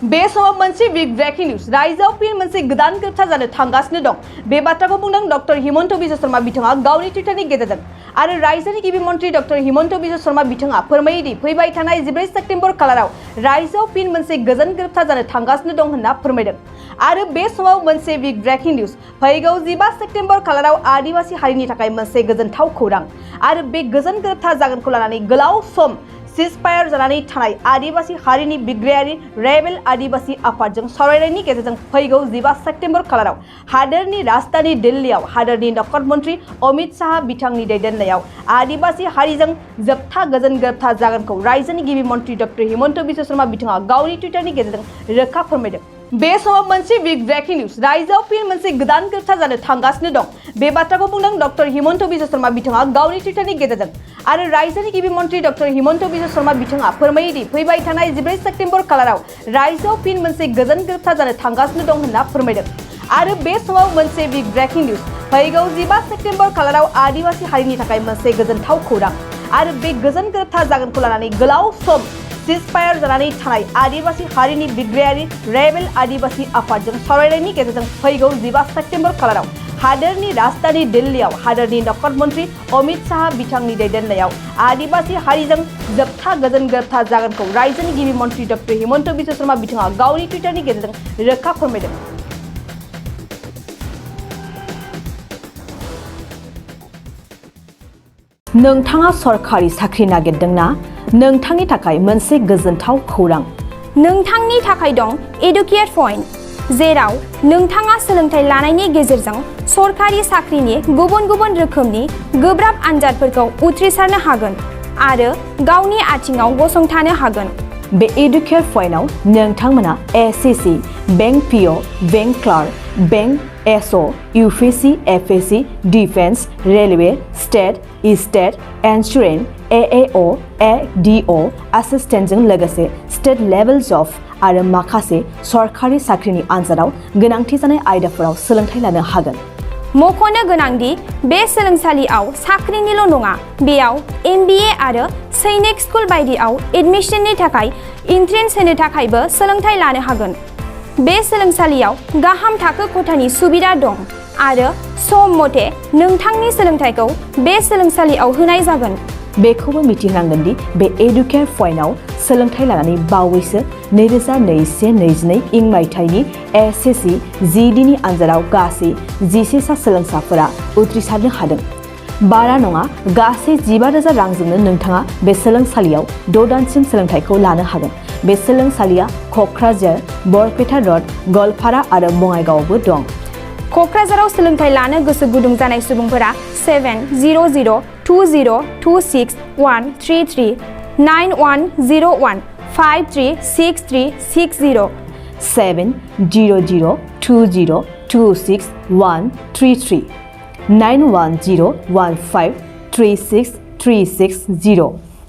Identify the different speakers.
Speaker 1: बे समाव मोनसे बिग ब्रेकिं निउज रायजोआव फिन मोनसे गोदान ग्रेप्तार जानो थांगासिनो दं। बे बाथ्राखौ बुंदों डक्टर हिमन्त बिश्व शर्मा बिथाङा गावनि टुइटारनि गेजेरजों आरो रायजोनि गिबि मन्थ्रि डक्टर हिमन्त बिश्व शर्मा बिथाङा फोरमायोदि फैबाय थानाय 14 सेप्तेम्बर खालाराव रायजोआव फिन मोनसे गोजोन ग्रेप्तार जानो थांगासिनो दं होनना फोरमायदों। आरो बे समाव मोनसे बिग ब्रेकिं निउज फैगौ 15 सेप्तेम्बर खालाराव आदिवासी हारिनि थाखाय मोनसे गोजोनथाव खौरां आरो बे गोजोन ग्रेप्तार जागोनखौ लानानै गोलाव सम सिजफायार जानानै थानाय आदिवासी हारिनि बिग्रायारि रेबेल आदिवासी आफादजों सावरायनायनि गेजेरजों फैगौ 15 सेप्तेम्बर खालाराव हादोरनि राजधानी दिल्लीआव हादोरनि नखर मन्थ्रि अमित शाह बिथांनि दैदेननायाव आदिवासी हारिजों जोबथा गोजोन ग्रेप्तार जागोनखौ रायजोनि गिबि मन्थ्रि डक्टर हिमन्त बिश्व शर्मा बिथाङा गावनि टुइटारनि गेजेरजों रोखा फोरमायदों। बे समाव मोनसे बिग ब्रेकिं निउज रायजोआव फिन मोनसे गोदान ग्रेप्तार जानो थांगासिनो दं। बे बाथ्राखौ बुंदों डक्टर हिमन्त बिश्व शर्मा बिथाङा गावनि टुइटारनि गेजेरजों आरो रायजोनि गिबि मन्थ्रि डक्टर हिमन्त बिश्व शर्मा बिथाङा फोरमायोदि फैबाय थानाय 14 सेप्तेम्बर खालाराव रायजोआव फिन मोनसे गोजोन ग्रेप्तार जानो थांगासिनो दं होनना फोरमायदों। आरो बे समाव मोनसे बिग ब्रेकिं निउज फैगौ 15 सेप्तेम्बर खालाराव आदिवासी हारिनि थाखाय मोनसे गोजोनथाव खौरां आरो बे गोजोन ग्रेप्तार जागोनखौ लानानै गोलाव सम सिजफायार जानानै थानाय आदिवासी हारिनि बिग्रायारि रेबेल आदिवासी आफादजों सावरायनायनि गेजेरजों फैगौ 15 सेप्तेम्बर खालाराव हादोरनि राजधानी दिल्लीआव हादोरनि नखर मन्थ्रि अमित शाह बिथांनि दैदेननायाव आदिवासी हारिजों जोबथा गोजोन ग्रेप्तार जागोनखौ रायजोनि गिबि मन्थ्रि डक्टर हिमन्त बिश्व शर्मा बिथाङा गावनि टुइटारनि गेजेरजों रोखा फोरमायदों। नोंथाङा सरखारि साख्रि नागिरदोंना? नोंथांनि थाखाय मोनसे गोजोनथाव खौरां।
Speaker 2: नोंथांनि थाखाय दं एडुकेट पइन्ट, जेराव नोंथाङा सोलोंथाइ लानायनि गेजेरजों सरखारि साख्रिनि गुबुन गुबुन रोखोमनि गोब्राब आनजादफोरखौ उथ्रिसारनो हागोन आरो गावनि आथिङाव गसंथानो हागोन।
Speaker 1: बे एडुकेट पइन्टआव नोंथांमोना SSC, bank PO, bank clerk, bank SO, UPSC, FSC, defence, railway, state insurance, AAO, ADO एसिस्टेन्टजों लोगोसे स्टेट लेभेल जब आरो माखासे सरखारि साख्रिनि आनजादाव गोनांथि जानाय आयदाफोराव सोलोंथाइ लानो हागोन।
Speaker 2: मख'नो गोनांदि बे सोलोंसालियाव साख्रिनिल' नङा, बेयाव एमबिए आरो सैनिक स्कुल बायदियाव एडमिशननि थाखाय एन्ट्रेन्स होनो थाखायबो सोलोंथाइ लानो हागोन। बे सोलोंसालियाव गाहाम थाखो खथानि सुबिदा दं आरो सम मथे नोंथांनि सोलोंथाइखौ बे सोलोंसालियाव होनाय जागोन।
Speaker 1: बेखौबो मिथिनांगोन दि बे एडुकेट पइन्टआव सोलोंथाइ लानानै बावैसो 2021-22 इं मायथाइनि एसएससी जीडीनि आनजादाव गासै 11 सा सोलोंसाफोरा उथ्रिसारनो हादों। बारा नङा, गासै 15,000 रांजोंनो नोंथाङा बे सोलोंसालियाव 6 दानसिम सोलोंथाइखौ लानो हागोन। बे सोलोंसालिया क'क्राझार, बरपेटा रड, गलपारा आरो बङाइगावआवबो दं।
Speaker 2: क'क्राझाराव सोलोंथाइ लानो गोसो गुदुं जानाय सुबुंफोरा 70020261333 9101 536360
Speaker 1: 70020261333 9101536360